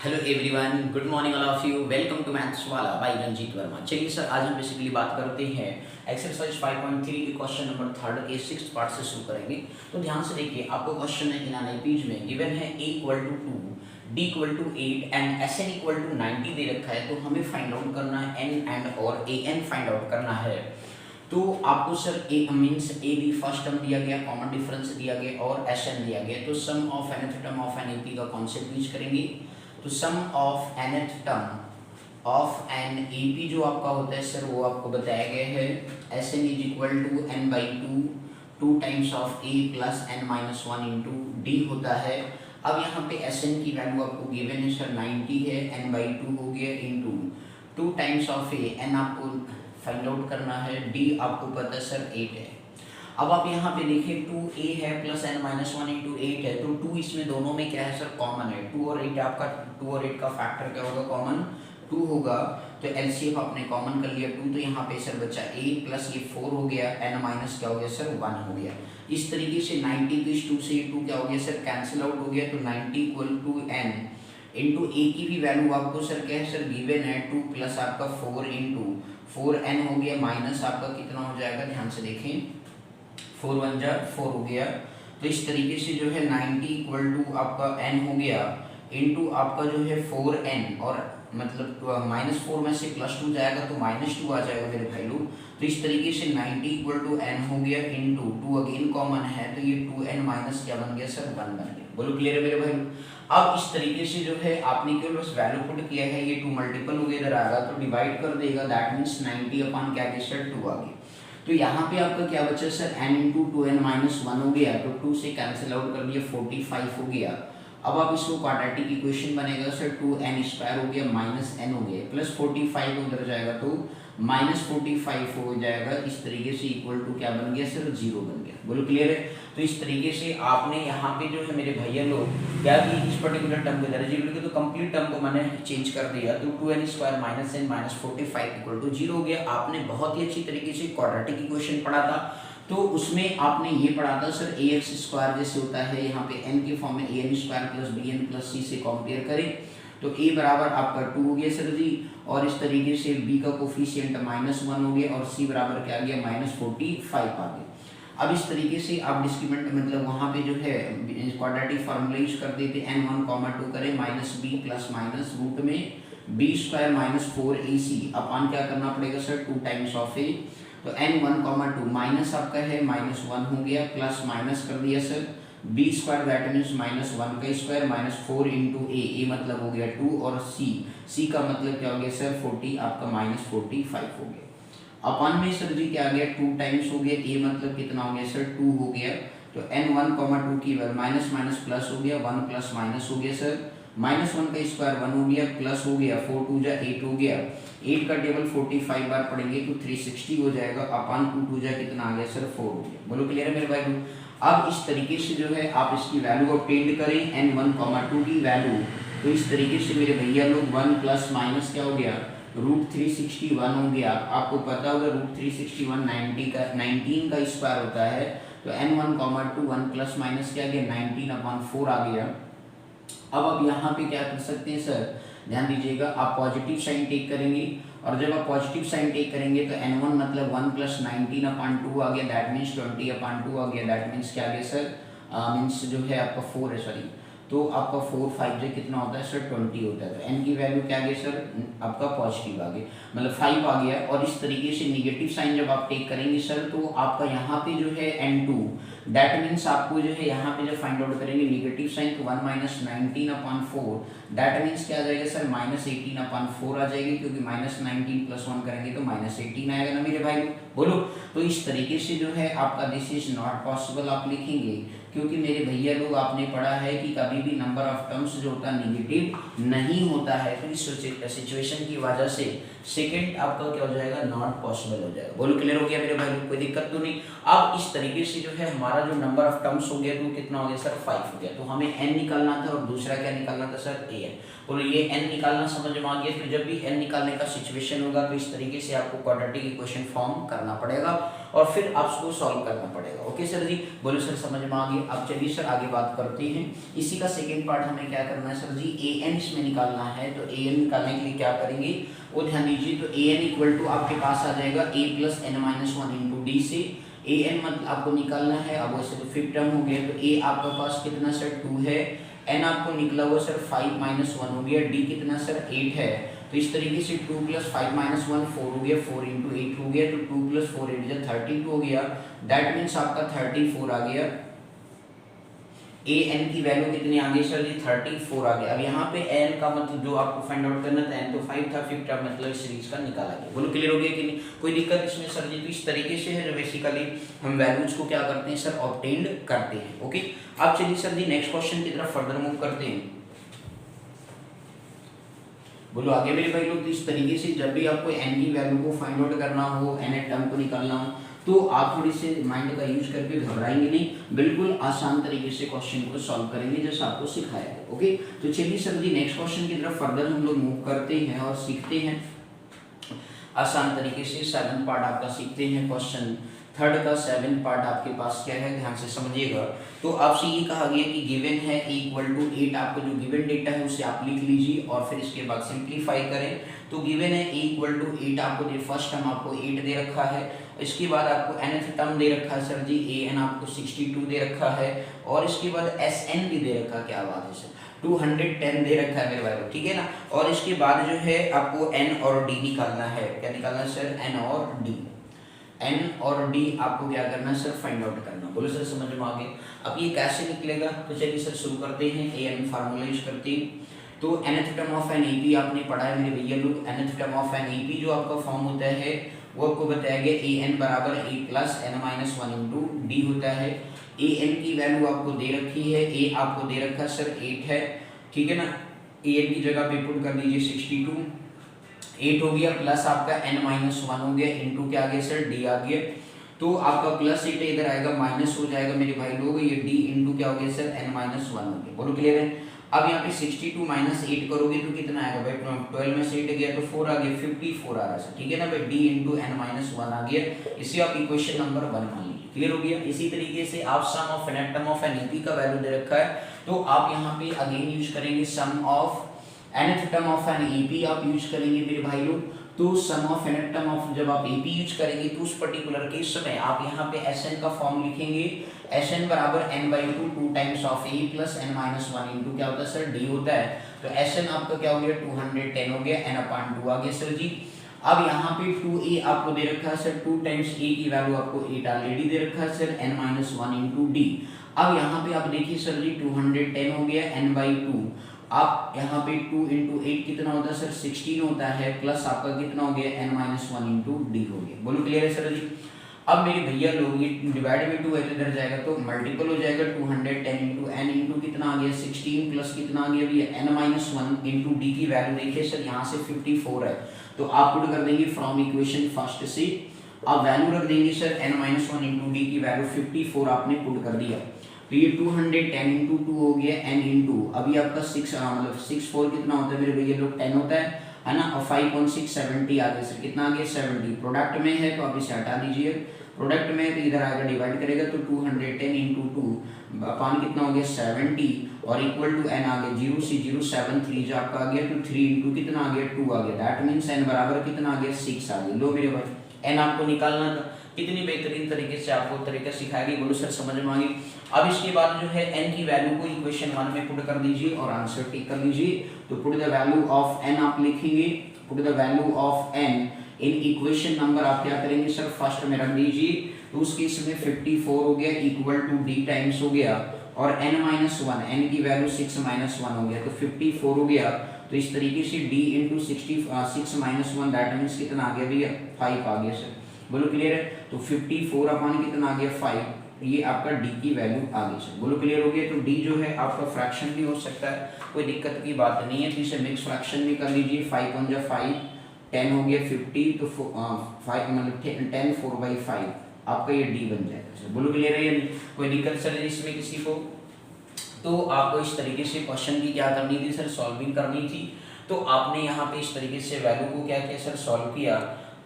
Hello everyone, good morning all of you. Welcome to maths वाला by Ranjit Verma. चलिए sir, आज हम बेसिकली बात करते हैं एक्सरसाइज 5.3 के क्वेश्चन नंबर 3 के 6th पार्ट से शुरू करेंगे। तो ध्यान से देखिए, आपको क्वेश्चन है इन पेज में गिवन है a equal to 2, d equal to 8 and sn equal to 90 दे रखा है। तो हमें फाइंड आउट करना है n एंड और an फाइंड आउट करना है। तो आपको सर a मींस a भी फर्स्ट टर्म दिया गया, कॉमन डिफरेंस दिया गया और sn दिया गया। तो sum of nth term of an ap का कॉन्सेप्ट यूज करेंगे। तो sum of nth term of an AP जो आपका होता है सर, वो आपको बताया गया है Sn is equal to n by two times of a plus n minus 1 into D होता है। अब यहाँ पे Sn की वैल्यू आपको गिवन है सर 90 है, n बाई टू हो गया into 2 times of a, n आपको फाइंड आउट करना है, d आपको पता है सर 8 है। अब आप यहाँ पे देखिए 2a है प्लस n माइनस 1 इंटू 8 है। तो 2 इसमें दोनों में क्या है सर, कॉमन है। 2 और 8 आपका 2 और 8 का फैक्टर क्या होगा, कॉमन 2 होगा। तो एलसीएम आपने कॉमन कर लिया 2, तो यहाँ पे सर बचा 8 प्लस ये 4 हो गया, n माइनस क्या हो गया सर 1 हो गया। इस तरीके से 90 को इस 2 से 2 क्या हो गया सर, कैंसिल आउट हो गया। तो 90 equal to n into a की भी वैल्यू आपको सर क्या है सर गिवन है 2 प्लस आपका 4 इंटू 4n हो गया, माइनस आपका कितना हो जाएगा, ध्यान से देखें 4 1 जा 4 हो गया। तो इस तरीके से जो है 90 इक्वल टू आपका n हो गया इंटू आपका जो है 4n, और मतलब माइनस 4 में से प्लस 2 जाएगा तो माइनस 2 आ जाएगा मेरे भाई लोग। तो इस तरीके से 90 इक्वल टू n हो गया इंटू 2 अगेन कॉमन है, तो ये 2n माइनस क्या बन गया सर 1 बन गया। बोलो क्लियर है मेरे भाई। अब इस तरीके से जो है आपने केवल बस वैल्यू पुट किया है, ये 2 मल्टीपल हो गया, इधर आएगा तो डिवाइड कर देगा, दैट मींस 90 अपॉन क्या है सर 2 आ गया। तो यहाँ पे आपका क्या बचा sir n into 2n minus 1 हो गया, तो 2 से कैंसिल आउट कर दिया 45 हो गया। अब आप इसको क्वाड्रेटिक इक्वेशन बनेगा सर 2n स्क्वायर हो गया माइनस n हो गया, प्लस 45 उधर जाएगा तो माइनस 45 हो जाएगा। इस तरीके से इक्वल टू क्या बन गया सर 0 बन गया। बोलो क्लियर है। तो इस तरीके से आपने यहाँ पे जो है मेरे भैया लोग क्या कि इस पर्टिकुलर टर्म को इधर 0 तो कंप्लीट टर्म को मैंने चेंज कर दिया। तो 2n square minus n minus 45 equal to 0 हो गया। आपने बहुत ही अच्छी तरीके से क्वाड्रेटिक इक्वेशन पढ़ा था, तो उसमें आपने ये पढ़ा था सर ax स्क्वायर जैसे होता है, यहाँ पे n के फॉर्म में an square plus bn plus c से कंपेयर करें तो a बराबर आपका 2 हो गया सर जी, और इस तरीके से b का कोफिशिएंट माइनस 1 हो गया और c बराबर क्या आ गया माइनस 45 आ गया। अब इस तरीके से आप डिस्क्रिमिनेंट मतलब वहाँ पे जो है क्वाड्रेटिक फार्मूला यूज कर देते n1, 2 करें minus b plus minus root में b स्क्वायर माइनस 4ac अपन क्या करना पड़ेगा सर 2 टाइम्स ऑफ a। तो n1, 2 माइनस आपका है माइनस 1 हो गया, प्लस माइनस कर दिया sir b square that means minus 1 का स्क्वायर माइनस 4 इंटू a मतलब हो गया 2 और c का मतलब क्या हो गया सर 40 आपका माइनस 45 हो गया। अपन में सर जी क्या आ गया 2 टाइम्स हो गया, a मतलब कितना हो गया सर 2 हो गया। तो n1, 2 की वैल्यू माइनस माइनस प्लस हो गया, 1 प्लस माइनस हो गया सर, माइनस 1 का स्क्वायर 1 हो गया, प्लस हो गया 4 2 जा 8 हो गया, 8 का टेबल 45 बार पढ़ेंगे तो 360 हो जाएगा, अपन 2 2 जा कितना आ गया सर 4 हो गया। बोलो क्लियर है मेरे भाई। अब इस तरीके से जो है आप इसकी वैल्यू ऑब्टेन करें n1, 2 की वैल्यू। तो इस तरीके से मेरे भैया लोग 1 प्लस माइनस क्या हो गया रूट 361 हो गया। आपको पता होगा रूट 361 19 का स्क्वायर होता है। तो n1, 2 1 प्लस माइनस क्या गया 19/4 आ गया। अब आप यहाँ पे क्या कर सकते हैं सर, ध्यान दीजिएगा, आप पॉजिटिव साइन टेक करेंगे, और जब आप पॉजिटिव साइन टेक करेंगे तो n1 मतलब 1 प्लस 19/2 आ गया, दैट मीन्स 20/2 आ गया, दैट मीन्स क्या आ गया सर मीन्स जो है आपका 4 है सॉरी, तो आपका 4 5 से कितना होता है सर 20 होता है। तो n की वैल्यू क्या आ गई सर आपका पॉजिटिव आ गया, मतलब 5 आ गया। और इस तरीके से निगेटिव साइन जब आप टेक करेंगे सर तो आपका यहाँ पे जो है n2 दैट मीन्स आपको जो है यहाँ पे जब फाइंड आउट करेंगे निगेटिव साइन तो 1 माइनस 19/4 दैट मीन्स क्या आ जाएगा सर माइनस 18/4 आ जाएगी, क्योंकि माइनस 19 प्लस 1 करेंगे तो माइनस 18 आएगा ना मेरे भाई बोलो। तो इस तरीके से जो है आपका दिस इज नॉट पॉसिबल आप लिखेंगे, क्योंकि मेरे भैया लोग आपने पढ़ा है कि कभी भी नंबर ऑफ टर्म्स जो होता है निगेटिव नहीं होता है। तो इस सिचुएशन की वजह से सेकंड आपका क्या हो जाएगा नॉट पॉसिबल हो जाएगा। बोलो क्लियर हो गया मेरे भाई लोग, कोई दिक्कत तो नहीं। अब इस तरीके से जो है हमारा जो नंबर ऑफ टर्म्स हो गया तो कितना हो गया सर 5 हो गया। तो हमें n निकालना था और दूसरा क्या निकालना था सर an। बोलो ये n निकालना समझ में आ गया। फिर जब भी n निकालने का सिचुएशन होगा तो इस तरीके से आपको क्वाड्रेटिक इक्वेशन फॉर्म करना पड़ेगा। और फिर आपको सॉल्व करना पड़ेगा। ओके सर जी, बोलो सर समझ में आ गई। अब चलिए सर आगे बात करते हैं। इसी का सेकेंड पार्ट हमें क्या करना है सर जी, ए एन इसमें निकालना है। तो ए एन निकालने के लिए क्या करेंगे वो ध्यान दीजिए। तो ए एन इक्वल टू आपके पास आ जाएगा A plus N minus one into D से ए एन मतलब आपको निकालना है। अब वैसे तो फिफ्थ टर्म हो गया, तो ए आपके पास कितना सर 2 है, एन आपको निकला हुआ सर 5 माइनस 1 हो गया, डी कितना सर 8 है। तो इस तरीके से 2 प्लस 5 माइनस 1 4 हो गया, 4 इंटू 8 हो गया, तो 2 प्लस 4 8 जो 32 हो गया। दैट मीन्स आपका 34 आ गया। ए एन की वैल्यू कितनी आ गई सर जी 34 आ गया। अब यहाँ पे एन का मतलब जो आपको फाइंड आउट करना था, एन तो 5 था, फिफ्थ टर्म मतलब सीरीज का निकाला गया। बोलो क्लियर हो गया कि नहीं, कोई दिक्कत इसमें सर जी। तो इस तरीके से है बेसिकली हम वैल्यूज को क्या करते हैं सर ऑब्टेन्ड करते हैं। ओके, अब चलिए सर जी नेक्स्ट क्वेश्चन की तरफ फर्दर मूव करते हैं। बोलो आगे मेरे भाई लोग। तो इस तरीके से जब भी आपको एन की वैल्यू को फाइंड आउट करना हो, एन टर्म को निकालना हो, तो आप थोड़ी से माइंड का यूज करके घबराएंगे नहीं, बिल्कुल आसान तरीके से क्वेश्चन को सॉल्व करेंगे जैसा आपको सिखाया है। ओके, तो चलिए सर जी नेक्स्ट क्वेश्चन की तरफ फर्दर हम लोग मूव करते हैं और सीखते हैं आसान तरीके से। 7th पार्ट आपका सीखते हैं। क्वेश्चन थर्ड का 7th पार्ट आपके पास क्या है ध्यान से समझिएगा। तो आपसे ये कहा गया कि गिवन है इक्वल टू 8, आपको जो गिवन डेटा है उसे आप लिख लीजिए और फिर इसके बाद सिंप्लीफाई करें। तो गिवन है इक्वल टू 8, आपको दे फर्स्ट टर्म आपको 8 दे रखा है, इसके बाद आपको nth टर्म दे रखा है सर जी ए एन आपको 62 दे रखा है, और इसके बाद एस एन भी दे रखा है। क्या बात है सर 210 दे रखा है मेरे भाई, ठीक है ना। और इसके बाद जो है आपको एन और डी निकालना है। क्या निकालना है सर एन और डी, एन और डी आपको क्या करना है सर फाइंड आउट करना। बोलो सर समझ में आ गए। अब ये कैसे निकलेगा, तो चलिए सर शुरू करते हैं। ए एन फार्मूला यूज करते हैं। तो nth term of an A आपने पढ़ा है मेरे भैया लोग। nth term of an A जो आपका फॉर्म होता है वो आपको बताया गया ए एन बराबर A plus N minus one into D होता है। ए एन की वैल्यू आपको दे रखी है, ए आपको दे रखा है सर 8 है, ठीक है ना। ए एन की जगह पे पुट कर दीजिए 62, 8 हो गया प्लस आपका एन माइनस वन हो गया इंटू क्या आ गया सर डी आ गया। तो आपका प्लस 8 इधर आएगा माइनस हो जाएगा मेरे भाई लोग, ये डी इंटू क्या हो गया सर एन माइनस वन हो गया। बोलो क्लियर है। अब यहाँ पे 62 माइनस 8 करोगे तो कितना आएगा भाई, 12 में से 8 गया तो 4 आ गया, 54 आ रहा है, ठीक है ना भाई। D into N minus one आ गया, इसे आप इक्वेशन नंबर 1 मान लीजिए। क्लियर हो गया। इसी तरीके से आप sum of nth term of an AP का वैल्यू दे रखा है, तो आप यहाँ पे अगेन यूज करेंगे sum of nth term of an AP आप यूज करेंगे मेरे भाई लोग। तो sum of nth term of जब आप एपी यूज करेंगे तो उस पर्टिकुलर केस में आप यहाँ पे एसएन का फॉर्म लिखेंगे। एसएन बराबर n by 2 times of a plus N minus one into क्या होता है सर डी होता है। तो एसएन आपका क्या हो गया 210 हो गया, n अपॉन 2 आ गया सर जी। अब यहाँ पे 2a आपको दे रखा है सर 2 टाइम्स a की वैल्यू आपको 8 ऑलरेडी दे रखा है sir n minus one into D. अब यहाँ पे आप देखिए सर जी 210 हो गया n बाई 2, आप यहाँ पे 2 इंटू 8 कितना होता है सर 16 होता है, प्लस आपका कितना हो गया n minus one into D हो गया। बोलो क्लियर है सर जी। अब मेरे भैया लोग ये डिवाइड में 2 है तो इधर जाएगा तो मल्टीपल हो जाएगा, 210 इंटू एन इंटू कितना आ गया 16 प्लस कितना आ गया भैया n minus one into D की वैल्यू देखिए सर यहाँ से 54 है, तो आप पुट कर देंगे फ्रॉम इक्वेशन फर्स्ट से आप वैल्यू रख देंगे sir n minus one into D की वैल्यू 54 आपने पुट कर दिया। तो ये 210 इंटू 2 हो गया n इंटू अभी आपका 6 मतलब 6 4 कितना होता है मेरे भैया लोग 10 होता है ना, और 5 on 6 70 आ गया सर, कितना आ गया 70। प्रोडक्ट में है तो आप इसे हटा दीजिए, प्रोडक्ट में तो इधर आएगा डिवाइड करेगा तो 210 इंटू 2 अपॉन कितना हो गया 70 और इक्वल टू n आ गया 0 से 0 7 3 जो आपका आ गया तो 3 इंटू कितना आ गया 2 आ गया, दैट मीन्स n बराबर कितना आ गया 6 आ गया। लो मेरे भाई n आपको निकालना था, कितनी बेहतरीन तरीके से आपको तरीका सिखाया गया, बोलो सर समझ में आ गई। अब इसके बाद जो है n की वैल्यू को इक्वेशन 1 में पुट कर दीजिए और आंसर टिक कर लीजिए। तो put the value of n आप लिखेंगे, put the value of n in equation number आप क्या करेंगे सर फर्स्ट में रख दीजिए। तो उस केस में 54 हो गया इक्वल टू d टाइम्स हो गया और n माइनस वन n की वैल्यू 6 माइनस वन हो गया तो 54 हो गया। तो इस तरीके से d into 6 minus one that means कितना आ गया भैया 5 आ गया सर, बोलो क्लियर है। तो 54 अपॉन कितना आ गया 5, ये आपका d की वैल्यू आ गई सर, बोलो क्लियर हो गया। तो d जो है आपका फ्रैक्शन भी हो सकता है, कोई दिक्कत की बात नहीं है, तो इसे मिक्स फ्रैक्शन भी कर लीजिए। 5 1 जा 5 10 हो गया 50 तो 5 मतलब 10 4/5 आपका ये d बन जाएगा सर, बोलो क्लियर है या नहीं, कोई दिक्कत सर इसमें किसी को। तो आपको इस तरीके से क्वेश्चन की क्या करनी थी सर सॉल्विंग करनी थी। तो आपने यहाँ पे इस तरीके से वैल्यू को क्या किया सर सॉल्व किया।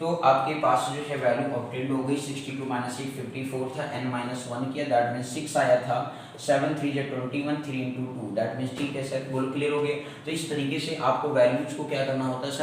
तो आपके पास जो है वैल्यू ऑब्टेन्ड हो गई 62 माइनस 8 54 था, n-1 किया, दैट मीन्स 6 आया था, 7 3 जा 21, 3 into 2, दैट मीन्स ठीक है सर, बोल क्लियर हो गए। तो इस तरीके से आपको वैल्यूज को क्या करना होता है सर,